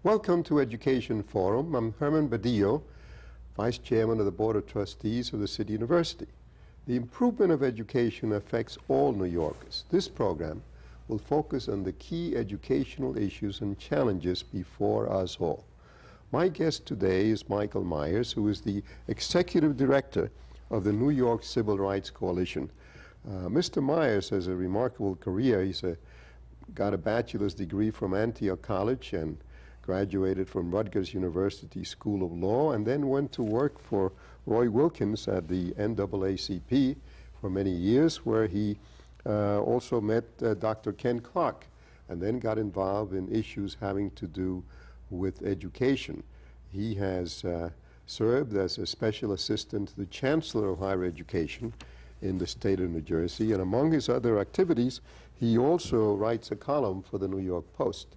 Welcome to Education Forum. I'm Herman Badillo, Vice Chairman of the Board of Trustees of the City University. The improvement of education affects all New Yorkers. This program will focus on the key educational issues and challenges before us all. My guest today is Michael Meyers, who is the Executive Director of the New York Civil Rights Coalition. Mr. Meyers has a remarkable career. He's got a bachelor's degree from Antioch College and graduated from Rutgers University School of Law, and then went to work for Roy Wilkins at the NAACP for many years, where he also met Dr. Ken Clark, and then got involved in issues having to do with education. He has served as a special assistant to the Chancellor of Higher Education in the state of New Jersey, and among his other activities, he also writes a column for the New York Post.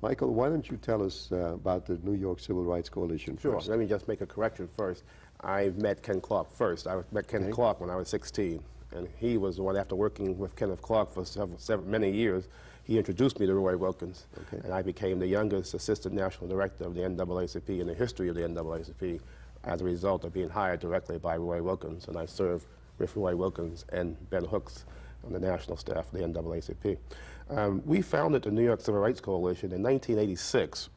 Michael, why don't you tell us about the New York Civil Rights Coalition Sure. first? Let me just make a correction first. I met Ken Clark first. I met Ken Clark when I was 16, and he was the one, after working with Kenneth Clark for many years, he introduced me to Roy Wilkins, and I became the youngest assistant national director of the NAACP in the history of the NAACP as a result of being hired directly by Roy Wilkins, and I served with Roy Wilkins and Ben Hooks on the national staff of the NAACP. We founded the New York Civil Rights Coalition in 1986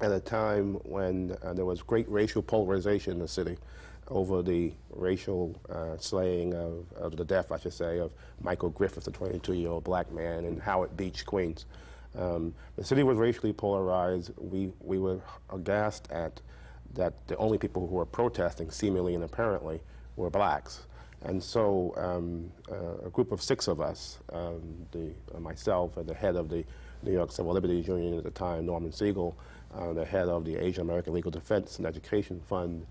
at a time when there was great racial polarization in the city over the racial slaying of the death, I should say, of Michael Griffith, a 22-year-old black man in Howard Beach, Queens. The city was racially polarized. We were aghast at that the only people who were protesting, seemingly and apparently, were blacks. And so a group of 6 of us, myself and the head of the New York Civil Liberties Union at the time, Norman Siegel, the head of the Asian American Legal Defense and Education Fund,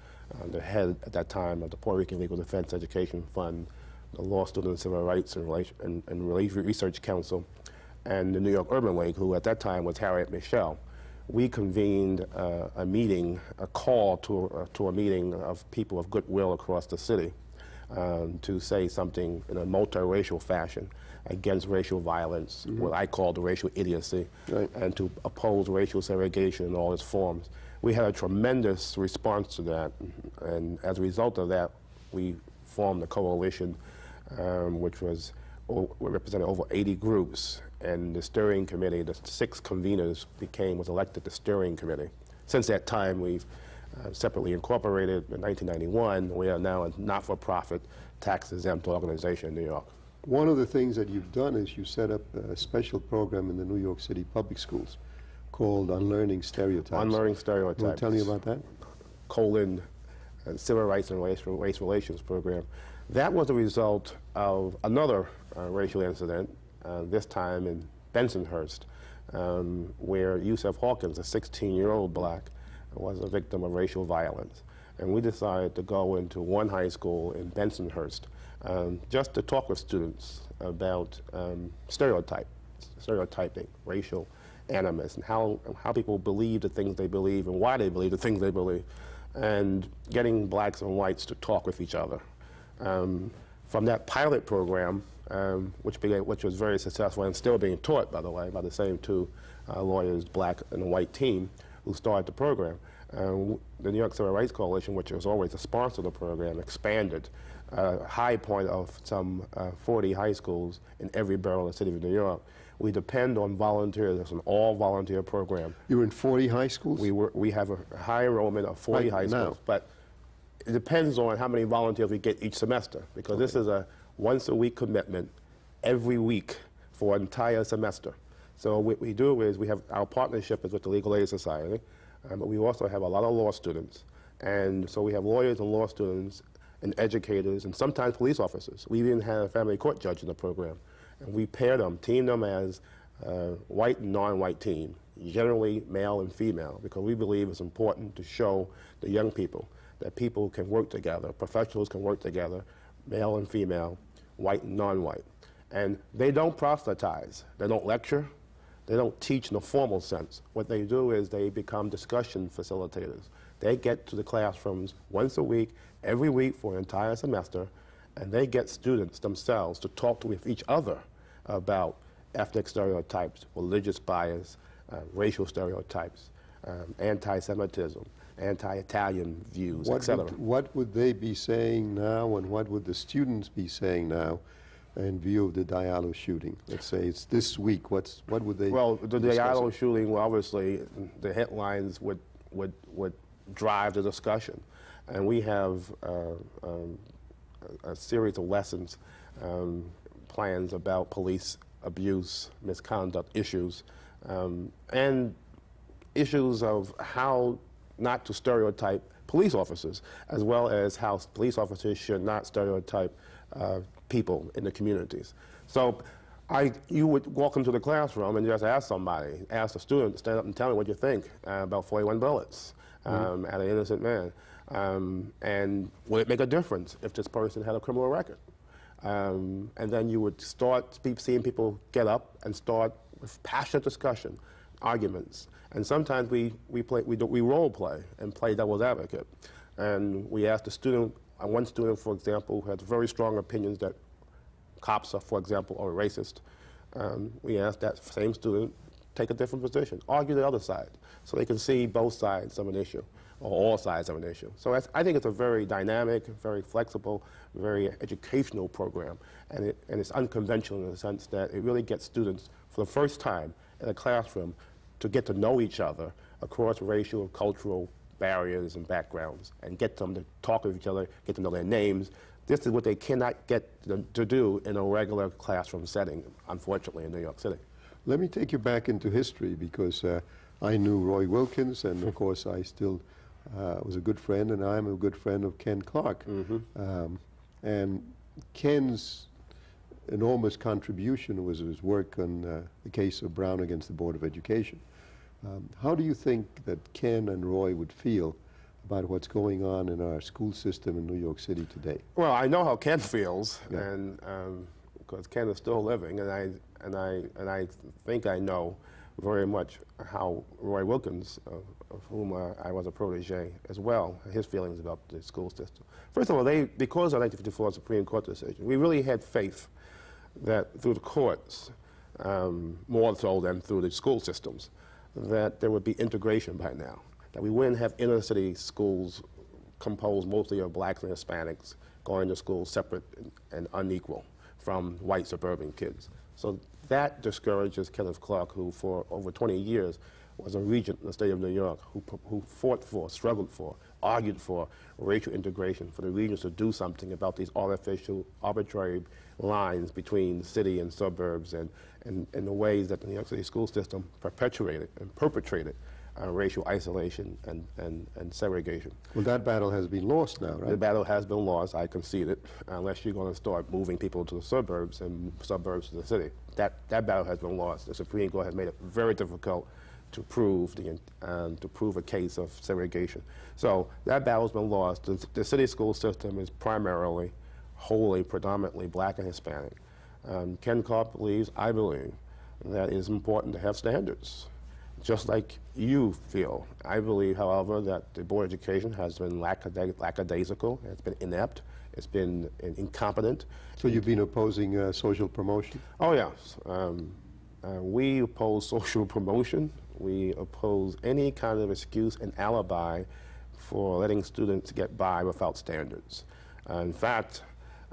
the head at that time of the Puerto Rican Legal Defense Education Fund, the Law Student Civil Rights and Relief Research Council, and the New York Urban League, who at that time was Harriet Michelle. We convened a meeting, a call to a meeting of people of goodwill across the city. To say something in a multiracial fashion against racial violence, what I call the racial idiocy, and to oppose racial segregation in all its forms. We had a tremendous response to that, and as a result of that, we formed a coalition which represented over 80 groups, and the steering committee, the 6 conveners was elected the steering committee. Since that time, we've separately incorporated in 1991. We are now a not-for-profit, tax-exempt organization in New York. One of the things that you've done is you set up a special program in the New York City public schools called Unlearning Stereotypes. Unlearning Stereotypes. Can you tell me about that? Civil Rights and Race Relations program. That was a result of another racial incident, this time in Bensonhurst, where Yusef Hawkins, a 16-year-old black, was a victim of racial violence. And we decided to go into one high school in Bensonhurst just to talk with students about stereotyping, racial animus, and how people believe the things they believe and why they believe the things they believe, and getting blacks and whites to talk with each other. From that pilot program, which was very successful and still being taught, by the way, by the same 2 lawyers, black and white team, who started the program. The New York Civil Rights Coalition, which was always a sponsor of the program, expanded a high point of some 40 high schools in every borough of the city of New York. We depend on volunteers. It's an all-volunteer program. You're in 40 high schools? We have a high enrollment of 40 high schools, but it depends on how many volunteers we get each semester, because this is a once-a-week commitment every week for an entire semester. So what we do is we have our partnership is with the Legal Aid Society, but we also have a lot of law students. And so we have lawyers and law students and educators and sometimes police officers. We even had a family court judge in the program. and we pair them, team them as white and non-white team, generally male and female, because we believe it's important to show the young people that people can work together, professionals can work together, male and female, white and non-white. And they don't proselytize, they don't lecture, they don't teach in a formal sense. What they do is they become discussion facilitators. They get to the classrooms once a week, every week for an entire semester, and they get students themselves to talk with each other about ethnic stereotypes, religious bias, racial stereotypes, anti-Semitism, anti-Italian views, etc. What would they be saying now, and what would the students be saying now in view of the Badillo shooting? Let's say it's this week. What would they? Well, the Badillo shooting, well, obviously, the headlines would drive the discussion, and we have a series of lessons, plans about police abuse, misconduct issues, and issues of how not to stereotype police officers, as well as how police officers should not stereotype people in the communities. So you would walk into the classroom and just ask somebody, ask a student to stand up and tell me what you think about 41 bullets at an innocent man. And would it make a difference if this person had a criminal record? And then you would start seeing people get up and start with passionate discussion, arguments. And sometimes we role play and play devil's advocate. And we ask the student, one student, for example, who has very strong opinions that cops are, for example, are racist. We ask that same student take a different position, argue the other side, so they can see both sides of an issue, or all sides of an issue. So I think it's a very dynamic, very flexible, very educational program, and it's unconventional in the sense that it really gets students, for the first time in a classroom, to get to know each other across racial, cultural barriers and backgrounds, and get them to talk with each other, get to know their names. This is what they cannot get to do in a regular classroom setting, unfortunately, in New York City. Let me take you back into history, because I knew Roy Wilkins, and of course I still was a good friend, and I'm a good friend of Ken Clark. And Ken's enormous contribution was his work on the case of Brown against the Board of Education. How do you think that Ken and Roy would feel about what's going on in our school system in New York City today? Well, I know how Ken feels, and because Ken is still living, and I think I know very much how Roy Wilkins, of whom I was a protege as well, his feelings about the school system. First of all, because of the 1954 Supreme Court decision, we really had faith that through the courts, more so than through the school systems, that there would be integration by now, that we wouldn't have inner city schools composed mostly of blacks and Hispanics going to schools separate and unequal from white suburban kids. So that discourages Kenneth Clark, who for over 20 years was a regent in the state of New York, who fought for, struggled for, argued for racial integration, for the regions to do something about these artificial, arbitrary lines between city and suburbs, and the ways that the New York City school system perpetuated and perpetrated racial isolation and segregation. Well, that battle has been lost now, right? The battle has been lost, I concede it, unless you're going to start moving people to the suburbs and suburbs to the city. That battle has been lost. The Supreme Court has made it very difficult to prove a case of segregation. So that battle's been lost. The city school system is primarily, wholly, predominantly black and Hispanic. Ken Clark believes, I believe, that it is important to have standards, just like you feel. I believe, however, that the Board of Education has been lackadaisical, it's been inept, it's been incompetent. So you've been opposing social promotion? Oh, yes. We oppose social promotion. We oppose any kind of excuse and alibi for letting students get by without standards. In fact,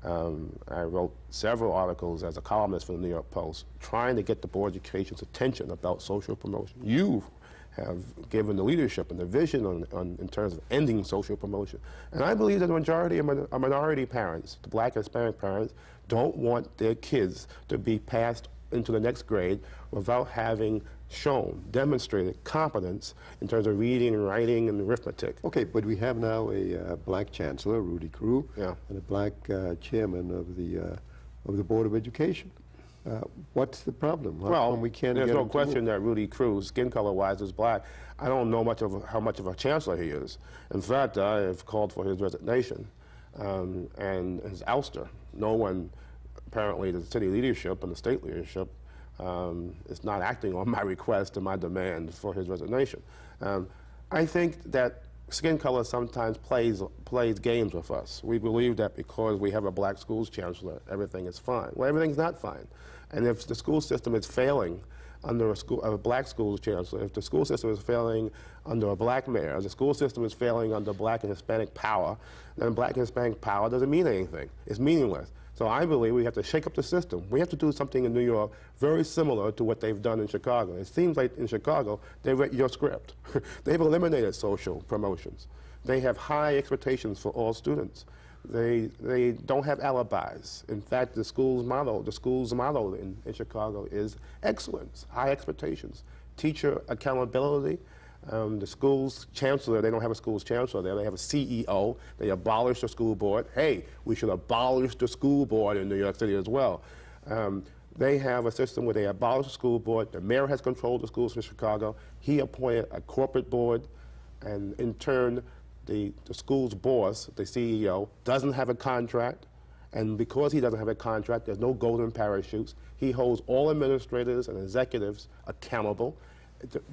I wrote several articles as a columnist for the New York Post trying to get the Board of Education's attention about social promotion. You have given the leadership and the vision in terms of ending social promotion. And I believe that the majority of minority parents, the black and Hispanic parents, don't want their kids to be passed into the next grade without having demonstrated competence in terms of reading and writing and arithmetic. Okay, but we have now a black chancellor, Rudy Crew, and a black chairman of the Board of Education. What's the problem? How Well, come we can't there's get no him to question move? that Rudy Cruz, skin color-wise, is black. I don't know how much of a chancellor he is. In fact, I have called for his resignation and his ouster. No one, apparently the city leadership and the state leadership, is not acting on my request and my demand for his resignation. I think that skin color sometimes plays games with us. We believe that because we have a black schools chancellor, everything is fine. Well, everything's not fine. And if the school system is failing under a black schools chancellor, if the school system is failing under a black mayor, the school system is failing under black and Hispanic power, then black and Hispanic power doesn't mean anything. It's meaningless. So I believe we have to shake up the system. We have to do something in New York very similar to what they've done in Chicago. It seems like in Chicago, they read your script. They've eliminated social promotions. They have high expectations for all students. They don't have alibis. In fact, the school's motto in Chicago is excellence, high expectations, teacher accountability. The school's chancellor, they don't have a school's chancellor there, they have a CEO. They abolished the school board. Hey, we should abolish the school board in New York City as well. They have a system where they abolish the school board. The mayor has controlled the schools in Chicago. He appointed a corporate board, and in turn, the school's boss, the CEO, doesn't have a contract. And because he doesn't have a contract, there's no golden parachutes. He holds all administrators and executives accountable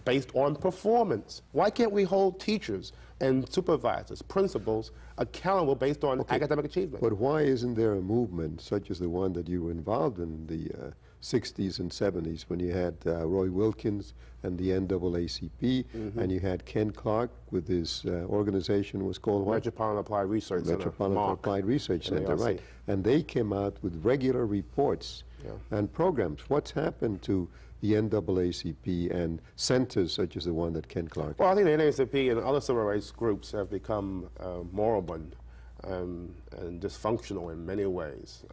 based on performance. Why can't we hold teachers and supervisors, principals, accountable based on academic achievement? But why isn't there a movement such as the one that you were involved in the 60s and 70s when you had Roy Wilkins and the NAACP, and you had Ken Clark with his organization was called what? Metropolitan Applied Research Center. Metropolitan Applied Research Center, right. And they came out with regular reports and programs. What's happened to the NAACP and centers such as the one that Ken Clark? Well, I think the NAACP and other civil rights groups have become moribund and dysfunctional in many ways.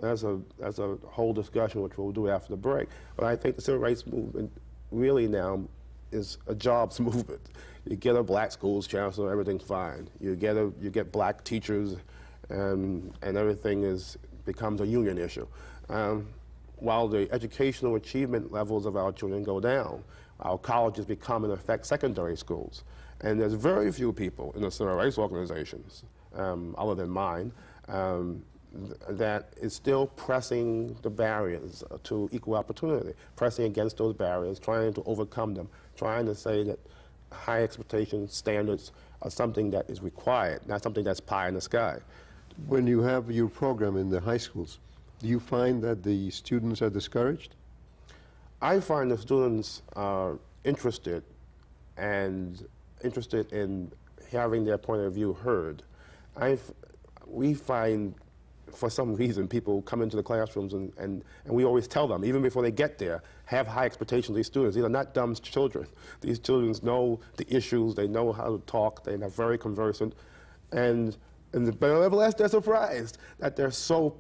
That's a whole discussion which we'll do after the break. But I think the civil rights movement really now is a jobs movement. You get a black schools chancellor, everything's fine. You get black teachers, and everything becomes a union issue. While the educational achievement levels of our children go down, our colleges become, in effect, secondary schools. And there's very few people in the civil rights organizations, other than mine, that is still pressing the barriers to equal opportunity, pressing against those barriers, trying to overcome them, trying to say that high expectations, standards are something that is required, not something that's pie in the sky. When you have your program in the high schools, do you find that the students are discouraged? I find the students are interested in having their point of view heard. We find, for some reason, people come into the classrooms and we always tell them, even before they get there, have high expectations of these students. These are not dumb children. These children know the issues, they know how to talk, they're very conversant, but nevertheless, they're surprised that they're so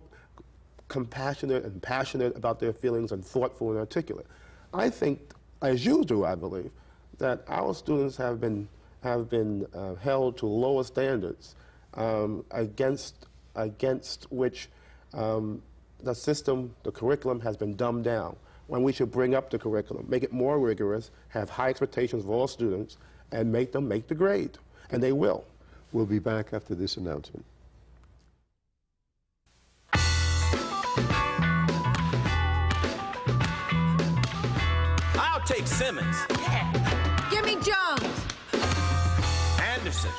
compassionate and passionate about their feelings and thoughtful and articulate. I think, as you do, I believe, that our students have been held to lower standards against which the system, the curriculum has been dumbed down, when we should bring up the curriculum, make it more rigorous, have high expectations of all students, and make them make the grade, and they will. We'll be back after this announcement. I'll take Simmons. Yeah. Give me Jones. Anderson.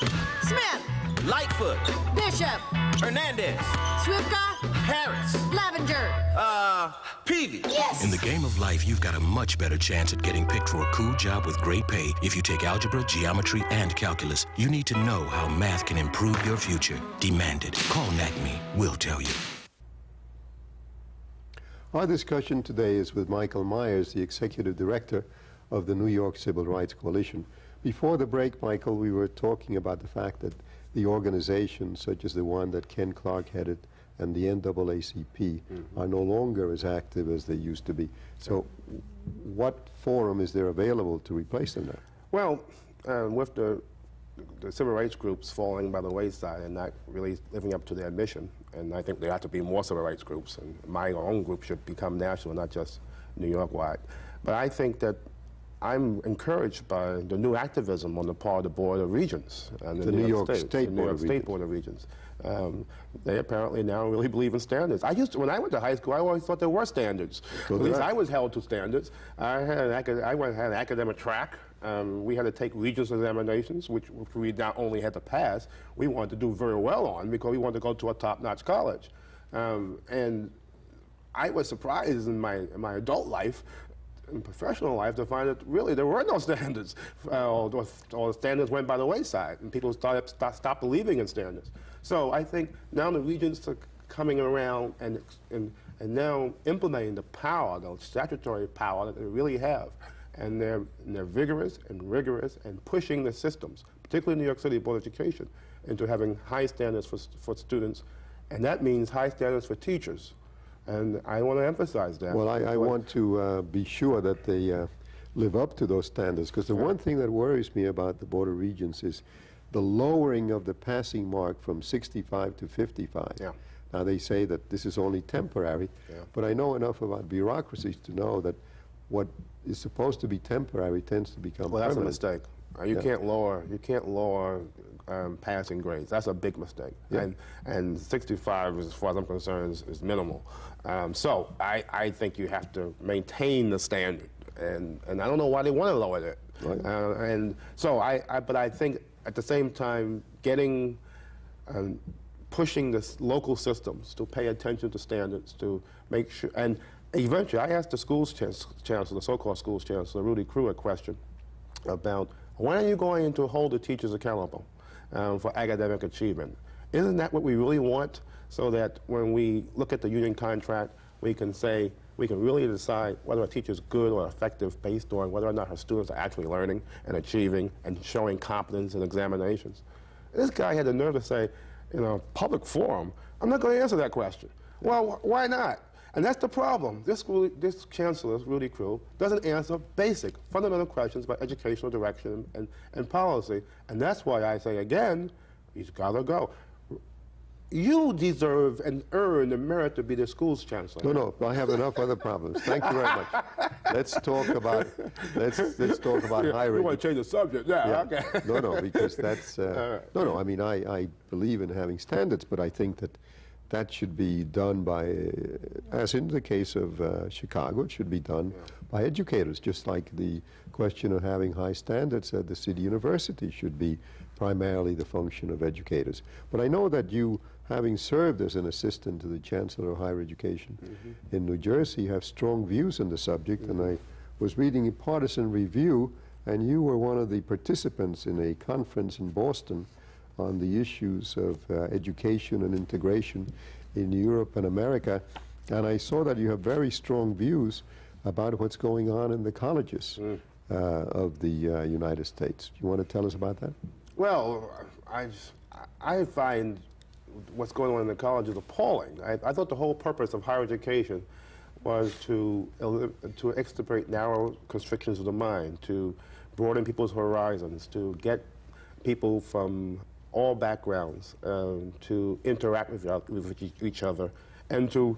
Smith. Lightfoot. Bishop. Hernandez. Swifka. Harris. Lavenger. Peavy. Yes. In the game of life, you've got a much better chance at getting picked for a cool job with great pay if you take algebra, geometry, and calculus. You need to know how math can improve your future. Demand it. Call NACME. We'll tell you. Our discussion today is with Michael Meyers, the Executive Director of the New York Civil Rights Coalition. Before the break, Michael, we were talking about the fact that the organizations, such as the one that Ken Clark headed and the NAACP, are no longer as active as they used to be. So what forum is there available to replace them now? Well, with the civil rights groups falling by the wayside and not really living up to their mission, and I think there have to be more civil rights groups, and my own group should become national, not just New York-wide. But I think that I'm encouraged by the new activism on the part of the Board of Regents and the New York State Board of Regents. They apparently now really believe in standards. When I went to high school, I always thought there were standards. At least I was held to standards. I had an academic track. We had to take Regents examinations, which we not only had to pass, we wanted to do very well on because we wanted to go to a top-notch college. And I was surprised in my adult life, in professional life, to find that really there were no standards. All the standards went by the wayside, and people stopped believing in standards. So I think now the Regents are coming around and now implementing the power, the statutory power that they really have. And they're vigorous and rigorous and pushing the systems, particularly New York City Board of Education, into having high standards for students. And that means high standards for teachers. And I want to emphasize that. Well, I want to be sure that they live up to those standards, because the one thing that worries me about the Board of Regents is the lowering of the passing mark from 65 to 55. Yeah. Now, they say that this is only temporary, but I know enough about bureaucracies to know that what is supposed to be temporary tends to become Well, that's permanent. a mistake. You can't lower passing grades. That's a big mistake. Yeah. And 65, as far as I'm concerned, is minimal. So I think you have to maintain the standard, and I don't know why they want to lower it. Right. And so but I think at the same time pushing the local systems to pay attention to standards, to make sure. And eventually, I asked the schools chancellor, the so-called schools chancellor, Rudy Crew, a question about when are you going to hold the teachers accountable for academic achievement? Isn't that what we really want? So that when we look at the union contract, we can say, we can really decide whether a teacher is good or effective based on whether or not her students are actually learning and achieving and showing competence in examinations. This guy had the nerve to say, in a public forum, I'm not going to answer that question. Well, why not? And that's the problem. This chancellor, Rudy Crew, doesn't answer basic, fundamental questions about educational direction and policy. And that's why I say again, he's got to go. You deserve and earn the merit to be the school's chancellor. No, I have enough other problems. Thank you very much. Let's talk about higher education. You want to change the subject? Yeah. Okay. No, because that's no. I mean, I believe in having standards, but I think that should be done by, as in the case of Chicago, it should be done by educators, just like the question of having high standards at the city university should be primarily the function of educators. But I know that you, having served as an assistant to the Chancellor of Higher Education in New Jersey, have strong views on the subject, and I was reading a partisan review, and you were one of the participants in a conference in Boston on the issues of education and integration in Europe and America, and I saw that you have very strong views about what's going on in the colleges of the United States. Do you want to tell us about that? Well, I find what's going on in the colleges appalling. I thought the whole purpose of higher education was to extirpate narrow constrictions of the mind, to broaden people's horizons, to get people from all backgrounds to interact with each other, and to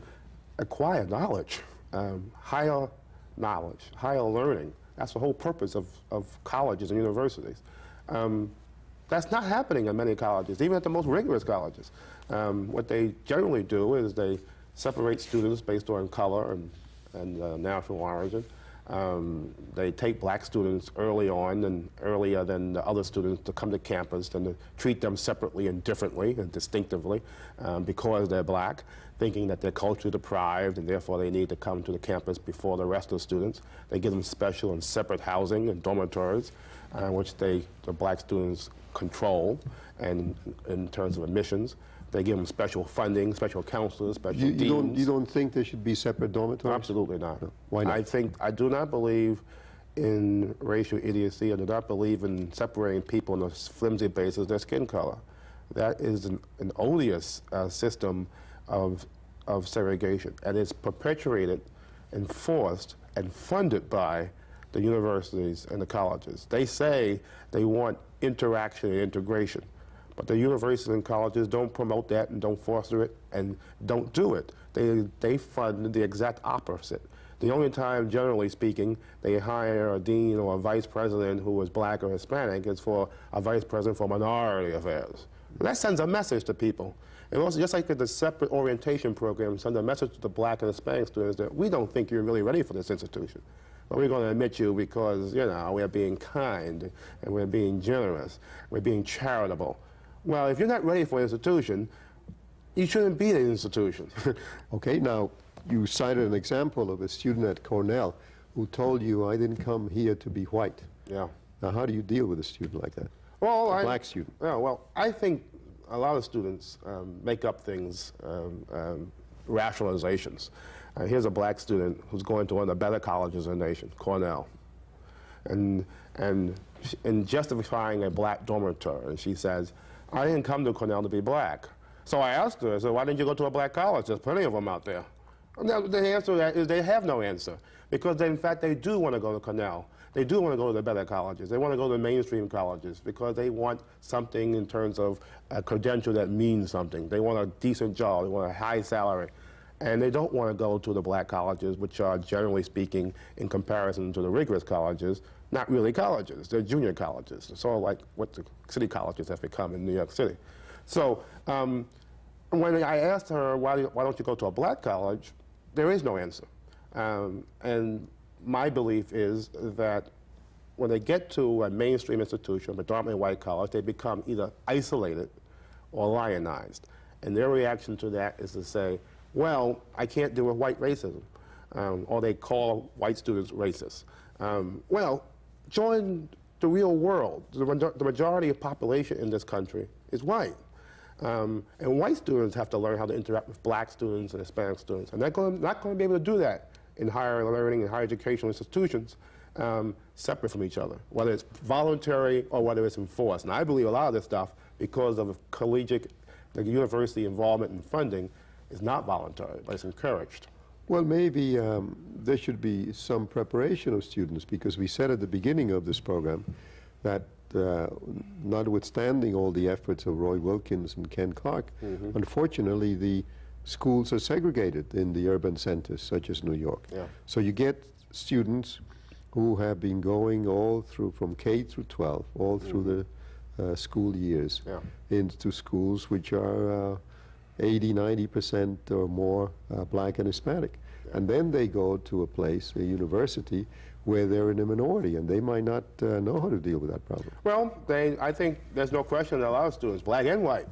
acquire knowledge, higher learning. That's the whole purpose of colleges and universities. That's not happening in many colleges, even at the most rigorous colleges. What they generally do is they separate students based on color and national origin. They take black students early on and earlier than the other students to come to campus and to treat them separately and differently and distinctively because they're black, thinking that they're culturally deprived and therefore they need to come to the campus before the rest of the students. They give them special and separate housing and dormitories, which the black students control, and in terms of admissions. They give them special funding, special counselors, special deans. You don't think there should be separate dormitories? Absolutely not. No. Why not? I do not believe in racial idiocy. I do not believe in separating people on a flimsy basis of their skin color. That is an odious system of segregation, and it's perpetuated, enforced, and funded by the universities and the colleges. They say they want interaction and integration, But the universities and colleges don't promote that and don't foster it and don't do it. They fund the exact opposite. The only time, generally speaking, they hire a dean or a vice president who is black or Hispanic is for a vice president for minority affairs. And that sends a message to people. And also, just like the separate orientation program sends a message to the black and Hispanic students that we don't think you're really ready for this institution. But we're going to admit you because, you know, we're being kind and we're being generous, we're being charitable. Well, if you're not ready for an institution, you shouldn't be in an institution. Okay, now, you cited an example of a student at Cornell who told you, I didn't come here to be white. Yeah. Now, how do you deal with a student like that? Well, a black student. Yeah, well, I think a lot of students make up things, rationalizations. Here's a black student who's going to one of the better colleges in the nation, Cornell. And justifying a black dormitory, she says, I didn't come to Cornell to be black. So I asked her, I said, why didn't you go to a black college? There's plenty of them out there. And the answer to that is they have no answer. Because they, in fact, they do want to go to Cornell. They do want to go to the better colleges. They want to go to the mainstream colleges because they want something in terms of a credential that means something. They want a decent job. They want a high salary. And they don't want to go to the black colleges, which are, generally speaking, in comparison to the rigorous colleges, not really colleges. They're junior colleges. They're sort of like what the city colleges have become in New York City. So when I asked her, why don't you go to a black college, there is no answer. And my belief is that when they get to a mainstream institution, a predominantly white college, they become either isolated or lionized. And their reaction to that is to say, well, I can't deal with white racism. Or they call white students racist. Well, join the real world. The majority of population in this country is white. And white students have to learn how to interact with black students and Hispanic students. And they're not going to be able to do that in higher learning and higher educational institutions separate from each other, whether it's voluntary or whether it's enforced. And I believe a lot of this stuff, because of collegiate, the university involvement and funding, is not voluntary, but it's encouraged. Well, maybe there should be some preparation of students, because we said at the beginning of this program that notwithstanding all the efforts of Roy Wilkins and Ken Clark, unfortunately the schools are segregated in the urban centers such as New York. Yeah. So you get students who have been going all through, from K through 12, all through the school years, into schools which are 80, 90% or more black and Hispanic. And then they go to a place, a university, where they're in a minority, and they might not know how to deal with that problem. Well, I think there's no question that a lot of students, black and white,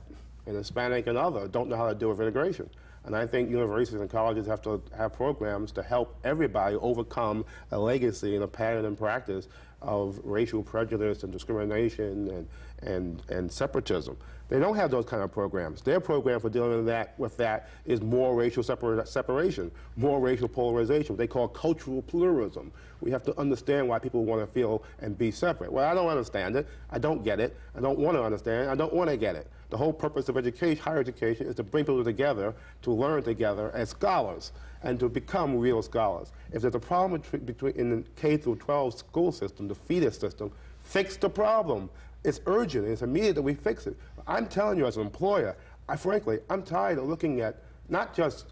and Hispanic and other, don't know how to deal with integration. And I think universities and colleges have to have programs to help everybody overcome a legacy and a pattern and practice of racial prejudice and discrimination and separatism. They don't have those kind of programs. Their program for dealing with that is more racial separation, more racial polarization, what they call cultural pluralism. We have to understand why people want to feel and be separate. Well, I don't understand it. I don't get it. I don't want to understand it. I don't want to get it. The whole purpose of education, higher education, is to bring people together, to learn together as scholars, and to become real scholars. If there's a problem in the K through 12 school system, the fetus system, fix the problem. It's urgent. It's immediate that we fix it. I'm telling you as an employer, frankly, I'm tired of looking at not just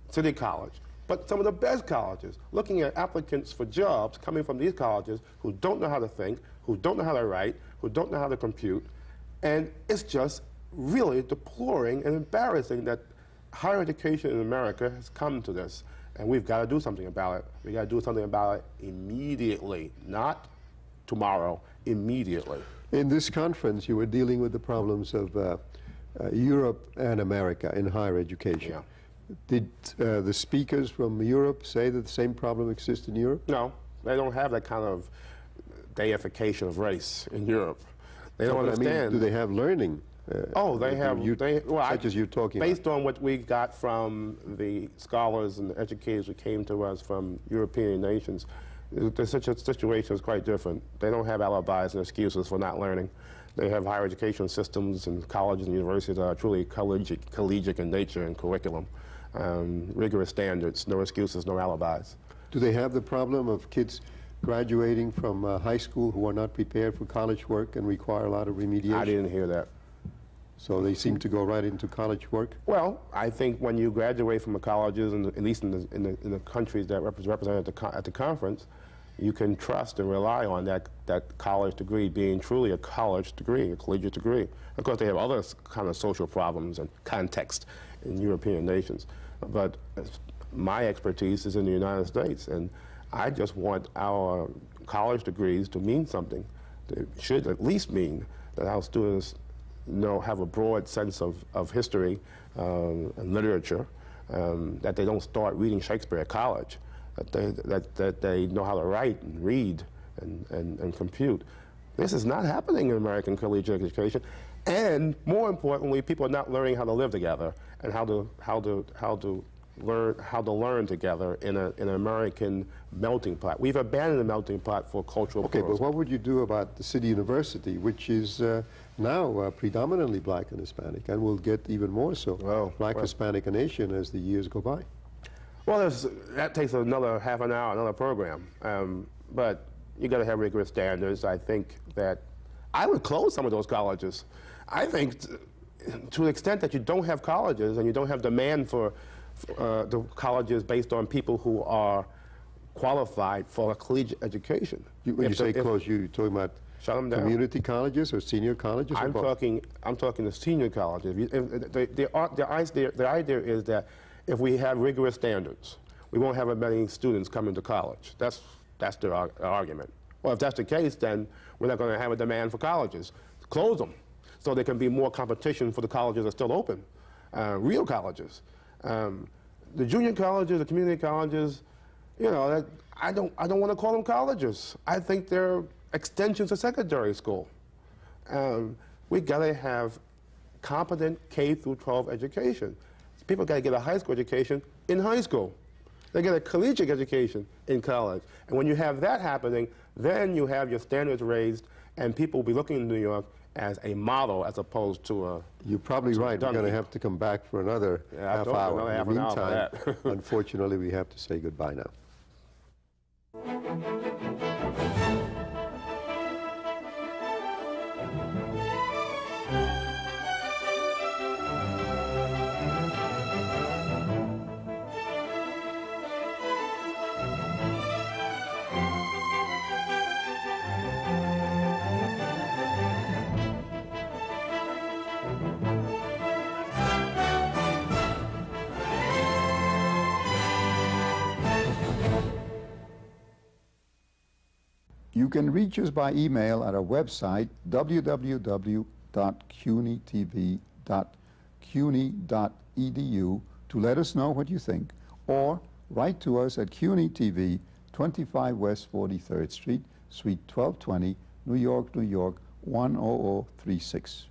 City College, but some of the best colleges, looking at applicants for jobs coming from these colleges who don't know how to think, who don't know how to write, who don't know how to compute. And it's just really deploring and embarrassing that higher education in America has come to this. And we've got to do something about it. We've got to do something about it immediately, not tomorrow, immediately. In this conference, you were dealing with the problems of Europe and America in higher education. Yeah. Did the speakers from Europe say that the same problem exists in Europe? No, they don't have that kind of deification of race in Europe. They don't understand. I mean, do they have learning? They have. Such as you're talking about. Based on what we got from the scholars and the educators who came to us from European nations, such a situation is quite different. They don't have alibis and excuses for not learning. They have higher education systems and colleges and universities that are truly collegiate in nature and curriculum. Rigorous standards, no excuses, no alibis. Do they have the problem of kids graduating from high school who are not prepared for college work and require a lot of remediation? I didn't hear that. So they seem to go right into college work? Well, I think when you graduate from the colleges, and at least in the countries that represented at the conference, you can trust and rely on that college degree being truly a college degree, a collegiate degree. Of course, they have other kind of social problems and context in European nations. But my expertise is in the United States, and I just want our college degrees to mean something. They should at least mean that our students have a broad sense of history and literature, that they don't start reading Shakespeare at college, that they know how to write and read and compute. This is not happening in American collegiate education, and more importantly, people are not learning how to live together and how to learn together in an American melting pot. We've abandoned the melting pot for cultural Okay, pluralism. but what would you do about the City University, which is now predominantly black and Hispanic, and will get even more so black, Hispanic, and Asian as the years go by? Well, that takes another half an hour, another program. But you got to have rigorous standards. I think that I would close some of those colleges. I think to the extent that you don't have colleges and you don't have demand for the colleges based on people who are qualified for a collegiate education. When you say close, you're talking about shut them down. Community colleges or senior colleges? I'm talking the senior colleges. The idea is that if we have rigorous standards, we won't have as many students coming to college. That's their argument. Well, if that's the case, then we're not going to have a demand for colleges. Close them so there can be more competition for the colleges that are still open, real colleges. The junior colleges, the community colleges, I don't want to call them colleges. I think they're extensions of secondary school. We got to have competent K through 12 education. People got to get a high school education in high school. They get a collegiate education in college. And when you have that happening, then you have your standards raised, and people will be looking in New York as a model as opposed to a... You're probably right. We're going to have to come back for another half hour. In the meantime, unfortunately, we have to say goodbye now. You can reach us by email at our website, www.cunytv.cuny.edu, to let us know what you think, or write to us at CUNY TV, 25 West 43rd Street, Suite 1220, New York, New York, 10036.